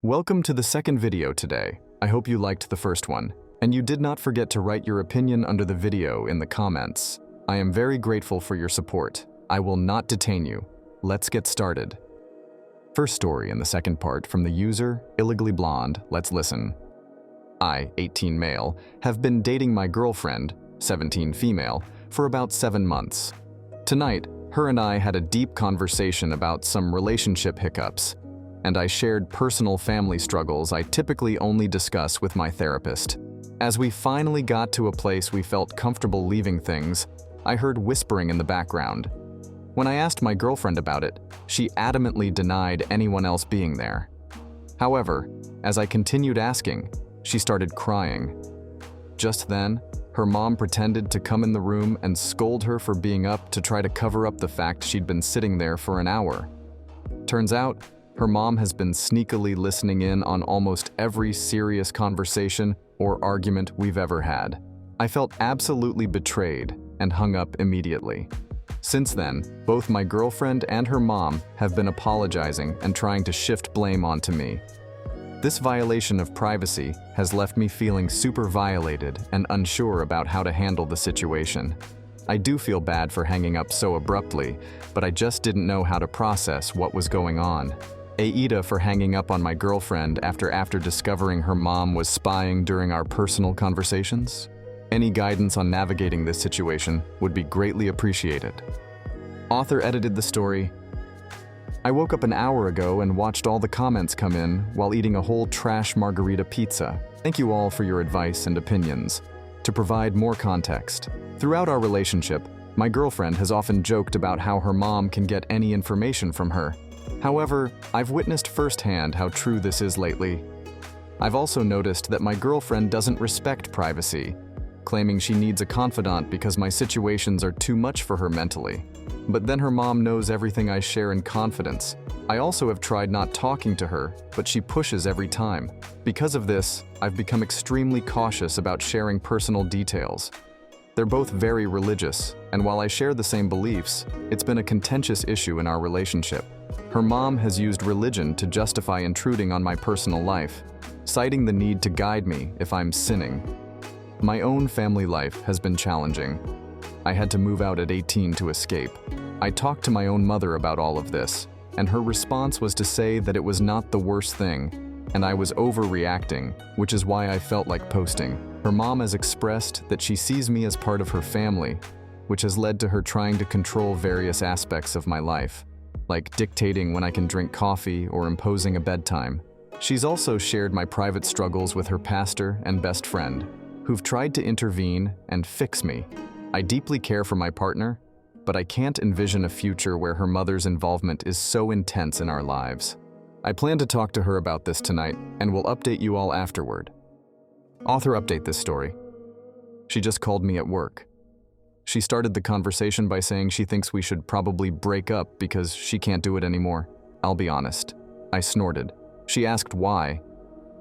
Welcome to the second video today. I hope you liked the first one, and you did not forget to write your opinion under the video in the comments. I am very grateful for your support. I will not detain you. Let's get started. First story in the second part from the user, Illegally Blonde. Let's listen. I, 18 male, have been dating my girlfriend, 17 female, for about 7 months. Tonight, her and I had a deep conversation about some relationship hiccups, and I shared personal family struggles I typically only discuss with my therapist. As we finally got to a place we felt comfortable leaving things, I heard whispering in the background. When I asked my girlfriend about it, she adamantly denied anyone else being there. However, as I continued asking, she started crying. Just then, her mom pretended to come in the room and scold her for being up to try to cover up the fact she'd been sitting there for an hour. Turns out, her mom has been sneakily listening in on almost every serious conversation or argument we've ever had. I felt absolutely betrayed and hung up immediately. Since then, both my girlfriend and her mom have been apologizing and trying to shift blame onto me. This violation of privacy has left me feeling super violated and unsure about how to handle the situation. I do feel bad for hanging up so abruptly, but I just didn't know how to process what was going on. AITA for hanging up on my girlfriend after discovering her mom was spying during our personal conversations? Any guidance on navigating this situation would be greatly appreciated. Author edited the story. I woke up an hour ago and watched all the comments come in while eating a whole trash margarita pizza. Thank you all for your advice and opinions. To provide more context, throughout our relationship, my girlfriend has often joked about how her mom can get any information from her. However, I've witnessed firsthand how true this is lately. I've also noticed that my girlfriend doesn't respect privacy, claiming she needs a confidant because my situations are too much for her mentally. But then her mom knows everything I share in confidence. I also have tried not talking to her, but she pushes every time. Because of this, I've become extremely cautious about sharing personal details. They're both very religious, and while I share the same beliefs, it's been a contentious issue in our relationship. Her mom has used religion to justify intruding on my personal life, citing the need to guide me if I'm sinning. My own family life has been challenging. I had to move out at 18 to escape. I talked to my own mother about all of this, and her response was to say that it was not the worst thing, and I was overreacting, which is why I felt like posting. Her mom has expressed that she sees me as part of her family, which has led to her trying to control various aspects of my life, like dictating when I can drink coffee or imposing a bedtime. She's also shared my private struggles with her pastor and best friend, who've tried to intervene and fix me. I deeply care for my partner, but I can't envision a future where her mother's involvement is so intense in our lives. I plan to talk to her about this tonight and will update you all afterward. Author update this story. She just called me at work. She started the conversation by saying she thinks we should probably break up because she can't do it anymore. I'll be honest. I snorted. She asked why,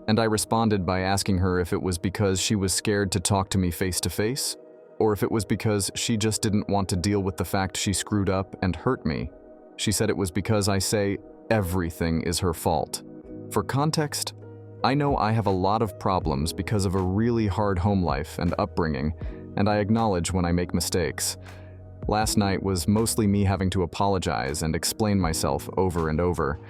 and I responded by asking her if it was because she was scared to talk to me face to face, or if it was because she just didn't want to deal with the fact she screwed up and hurt me. She said it was because I say everything is her fault. For context, I know I have a lot of problems because of a really hard home life and upbringing, and I acknowledge when I make mistakes. Last night was mostly me having to apologize and explain myself over and over.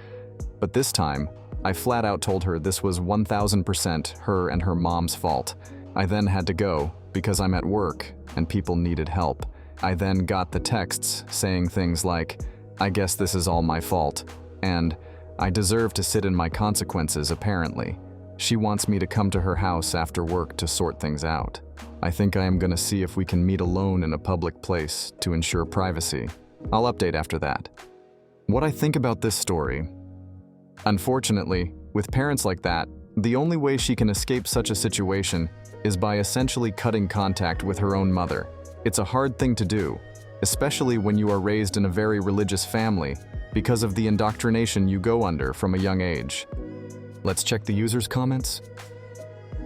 But this time, I flat out told her this was 1000% her and her mom's fault. I then had to go because I'm at work and people needed help. I then got the texts saying things like, "I guess this is all my fault," and "I deserve to sit in my consequences apparently." She wants me to come to her house after work to sort things out. I think I am going to see if we can meet alone in a public place to ensure privacy. I'll update after that. What I think about this story. Unfortunately, with parents like that, the only way she can escape such a situation is by essentially cutting contact with her own mother. It's a hard thing to do, especially when you are raised in a very religious family because of the indoctrination you go under from a young age. Let's check the user's comments.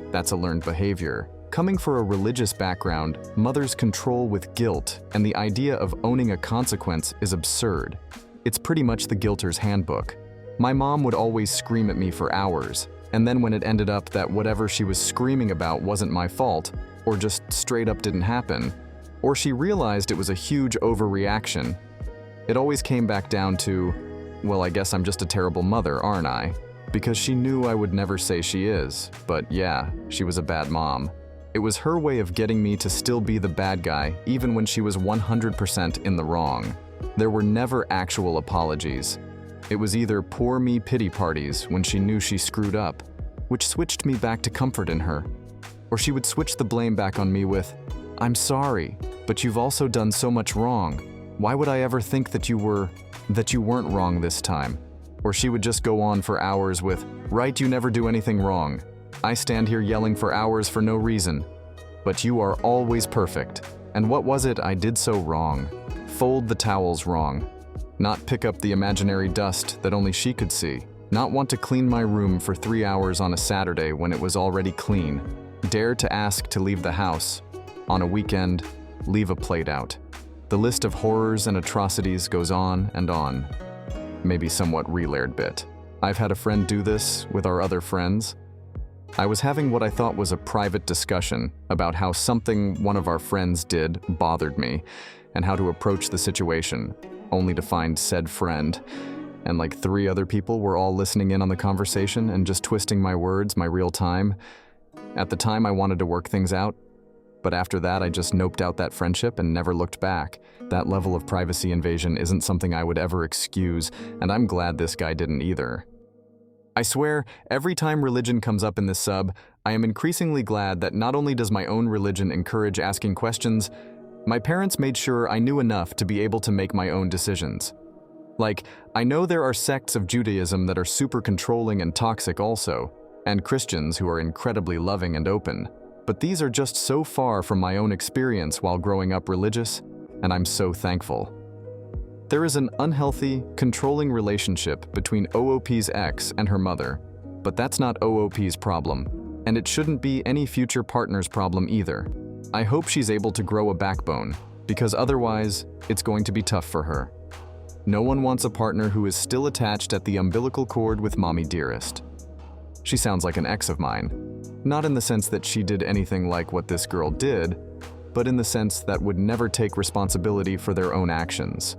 That's a learned behavior. Coming from a religious background, mothers control with guilt, and the idea of owning a consequence is absurd. It's pretty much the guilter's handbook. My mom would always scream at me for hours, and then when it ended up that whatever she was screaming about wasn't my fault, or just straight up didn't happen, or she realized it was a huge overreaction, it always came back down to, well, I guess I'm just a terrible mother, aren't I? Because she knew I would never say she is, but yeah, she was a bad mom. It was her way of getting me to still be the bad guy, even when she was 100% in the wrong. There were never actual apologies. It was either poor me pity parties when she knew she screwed up, which switched me back to comfort in her, or she would switch the blame back on me with, I'm sorry, but you've also done so much wrong. Why would I ever think that you weren't wrong this time? Or she would just go on for hours with, right, you never do anything wrong. I stand here yelling for hours for no reason. But you are always perfect. And what was it I did so wrong? Fold the towels wrong. Not pick up the imaginary dust that only she could see. Not want to clean my room for 3 hours on a Saturday when it was already clean. Dare to ask to leave the house. On a weekend, leave a plate out. The list of horrors and atrocities goes on and on. Maybe somewhat re-layered bit. I've had a friend do this with our other friends. I was having what I thought was a private discussion about how something one of our friends did bothered me and how to approach the situation, only to find said friend and like 3 other people were all listening in on the conversation and just twisting my words, my real time. At the time, I wanted to work things out, but after that, I just noped out that friendship and never looked back. That level of privacy invasion isn't something I would ever excuse, and I'm glad this guy didn't either. I swear, every time religion comes up in this sub, I am increasingly glad that not only does my own religion encourage asking questions, my parents made sure I knew enough to be able to make my own decisions. Like, I know there are sects of Judaism that are super controlling and toxic also, and Christians who are incredibly loving and open. But these are just so far from my own experience while growing up religious, and I'm so thankful. There is an unhealthy, controlling relationship between OOP's ex and her mother, but that's not OOP's problem, and it shouldn't be any future partner's problem either. I hope she's able to grow a backbone, because otherwise, it's going to be tough for her. No one wants a partner who is still attached at the umbilical cord with mommy dearest. She sounds like an ex of mine. Not in the sense that she did anything like what this girl did, but in the sense that would never take responsibility for their own actions.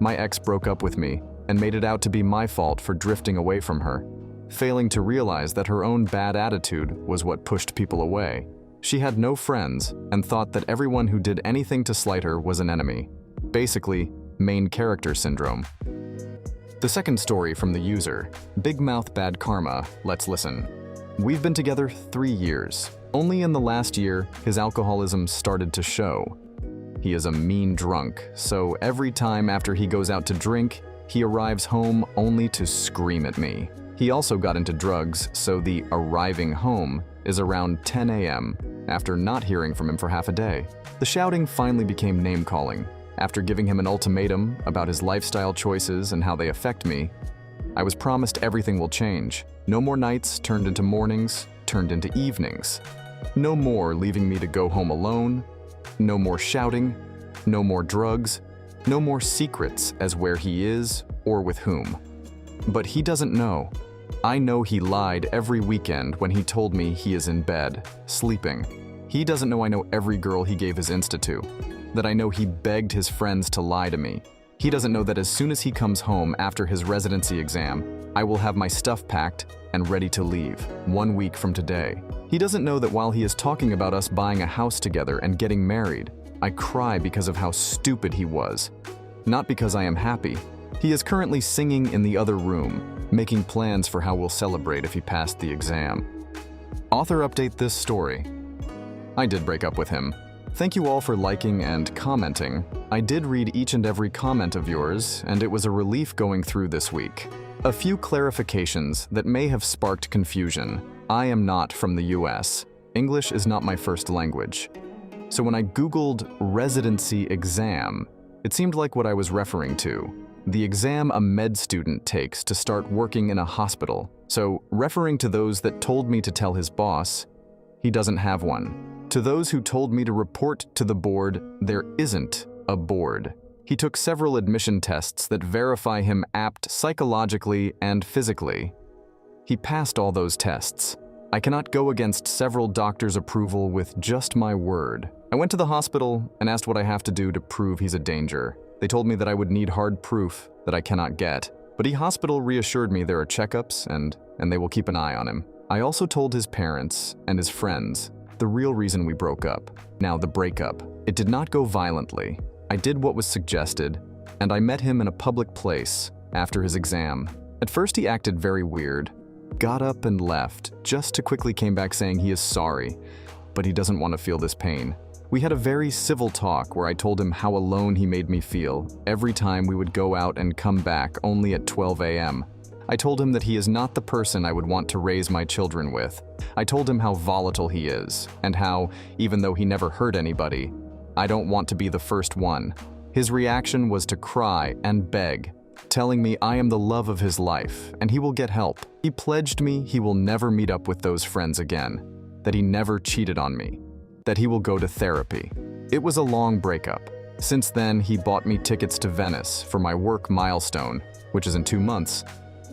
My ex broke up with me and made it out to be my fault for drifting away from her, failing to realize that her own bad attitude was what pushed people away. She had no friends and thought that everyone who did anything to slight her was an enemy. Basically, main character syndrome. The second story from the user, Big Mouth Bad Karma, let's listen. We've been together 3 years. Only in the last year, his alcoholism started to show. He is a mean drunk, so every time after he goes out to drink, he arrives home only to scream at me. He also got into drugs, so the arriving home is around 10 a.m. after not hearing from him for half a day. The shouting finally became name-calling. After giving him an ultimatum about his lifestyle choices and how they affect me, I was promised everything will change. No more nights turned into mornings, turned into evenings. No more leaving me to go home alone. No more shouting. No more drugs. No more secrets as where he is or with whom. But he doesn't know. I know he lied every weekend when he told me he is in bed, sleeping. He doesn't know I know every girl he gave his Insta to. That I know he begged his friends to lie to me. He doesn't know that as soon as he comes home after his residency exam, I will have my stuff packed and ready to leave 1 week from today. He doesn't know that while he is talking about us buying a house together and getting married, I cry because of how stupid he was. Not because I am happy. He is currently singing in the other room, making plans for how we'll celebrate if he passed the exam. Author update this story. I did break up with him. Thank you all for liking and commenting. I did read each and every comment of yours, and it was a relief going through this week. A few clarifications that may have sparked confusion. I am not from the US. English is not my first language. So when I Googled residency exam, it seemed like what I was referring to. The exam a med student takes to start working in a hospital. So referring to those that told me to tell his boss, he doesn't have one. To those who told me to report to the board, there isn't a board. He took several admission tests that verify him apt psychologically and physically. He passed all those tests. I cannot go against several doctors' approval with just my word. I went to the hospital and asked what I have to do to prove he's a danger. They told me that I would need hard proof that I cannot get. But the hospital reassured me there are checkups and they will keep an eye on him. I also told his parents and his friends the real reason we broke up. Now, the breakup. It did not go violently. I did what was suggested, and I met him in a public place after his exam. At first he acted very weird, got up and left, just to quickly came back saying he is sorry, but he doesn't want to feel this pain. We had a very civil talk where I told him how alone he made me feel every time we would go out and come back only at 12 a.m. I told him that he is not the person I would want to raise my children with. I told him how volatile he is, and how, even though he never hurt anybody, I don't want to be the first one. His reaction was to cry and beg, telling me I am the love of his life and he will get help. He pledged me he will never meet up with those friends again, that he never cheated on me, that he will go to therapy. It was a long breakup. Since then, he bought me tickets to Venice for my work milestone, which is in 2 months,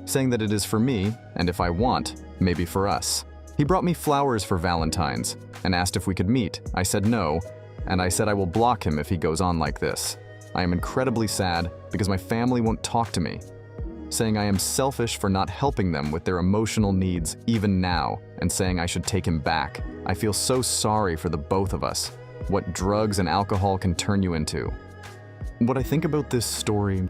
saying that it is for me, and if I want, maybe for us. He brought me flowers for Valentine's and asked if we could meet. I said no, and I said I will block him if he goes on like this. I am incredibly sad because my family won't talk to me, saying I am selfish for not helping them with their emotional needs even now, and saying I should take him back. I feel so sorry for the both of us, what drugs and alcohol can turn you into. What I think about this story,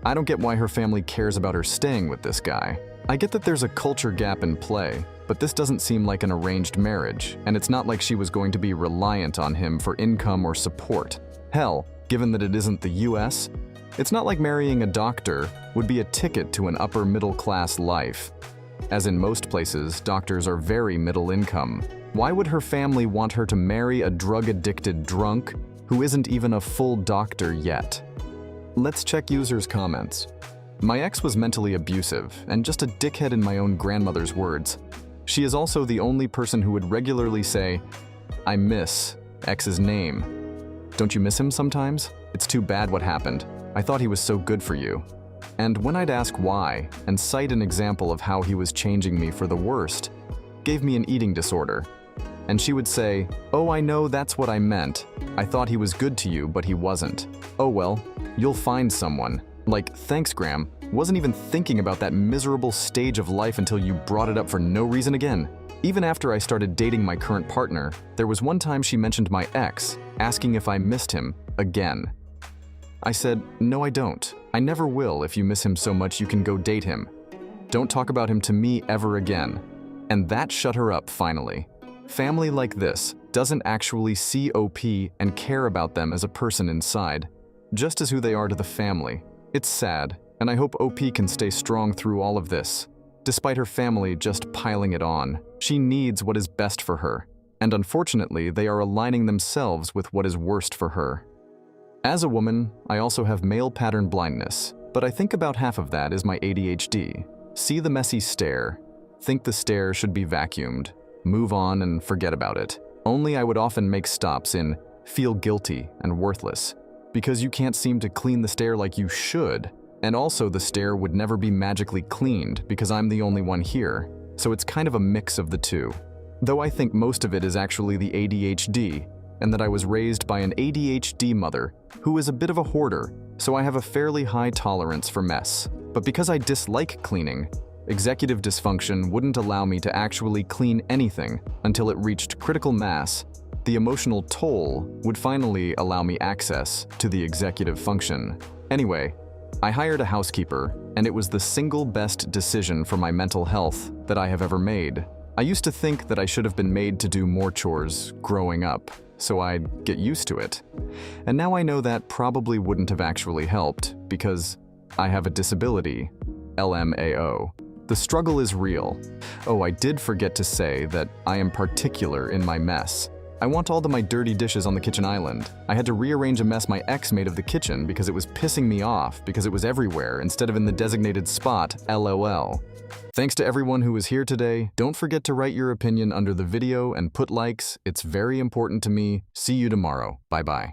I don't get why her family cares about her staying with this guy. I get that there's a culture gap in play, but this doesn't seem like an arranged marriage, and it's not like she was going to be reliant on him for income or support. Hell, given that it isn't the US, it's not like marrying a doctor would be a ticket to an upper middle class life. As in most places, doctors are very middle income. Why would her family want her to marry a drug-addicted drunk who isn't even a full doctor yet? Let's check users' comments. My ex was mentally abusive and just a dickhead in my own grandmother's words. She is also the only person who would regularly say, I miss ex's name. Don't you miss him sometimes? It's too bad what happened. I thought he was so good for you. And when I'd ask why and cite an example of how he was changing me for the worst, gave me an eating disorder. And she would say, oh, I know that's what I meant. I thought he was good to you, but he wasn't. Oh well, you'll find someone. Like, thanks, Graham. Wasn't even thinking about that miserable stage of life until you brought it up for no reason again. Even after I started dating my current partner, there was one time she mentioned my ex, asking if I missed him again. I said, no, I don't. I never will. If you miss him so much, you can go date him. Don't talk about him to me ever again. And that shut her up finally. Family like this doesn't actually see OP and care about them as a person inside, just as who they are to the family. It's sad, and I hope OP can stay strong through all of this. Despite her family just piling it on, she needs what is best for her, and unfortunately, they are aligning themselves with what is worst for her. As a woman, I also have male pattern blindness, but I think about half of that is my ADHD. See the messy stare, think the stare should be vacuumed, move on and forget about it. Only I would often make stops in feel guilty and worthless, because you can't seem to clean the stare like you should, and also the stare would never be magically cleaned because I'm the only one here, so it's kind of a mix of the two. Though I think most of it is actually the ADHD, and that I was raised by an ADHD mother who is a bit of a hoarder, so I have a fairly high tolerance for mess. But because I dislike cleaning, executive dysfunction wouldn't allow me to actually clean anything until it reached critical mass. The emotional toll would finally allow me access to the executive function. Anyway, I hired a housekeeper, and it was the single best decision for my mental health that I have ever made. I used to think that I should have been made to do more chores growing up, so I'd get used to it. And now I know that probably wouldn't have actually helped, because I have a disability, LMAO. The struggle is real. Oh, I did forget to say that I am particular in my mess. I want all my dirty dishes on the kitchen island. I had to rearrange a mess my ex made of the kitchen because it was pissing me off because it was everywhere instead of in the designated spot, LOL. Thanks to everyone who was here today. Don't forget to write your opinion under the video and put likes. It's very important to me. See you tomorrow. Bye-bye.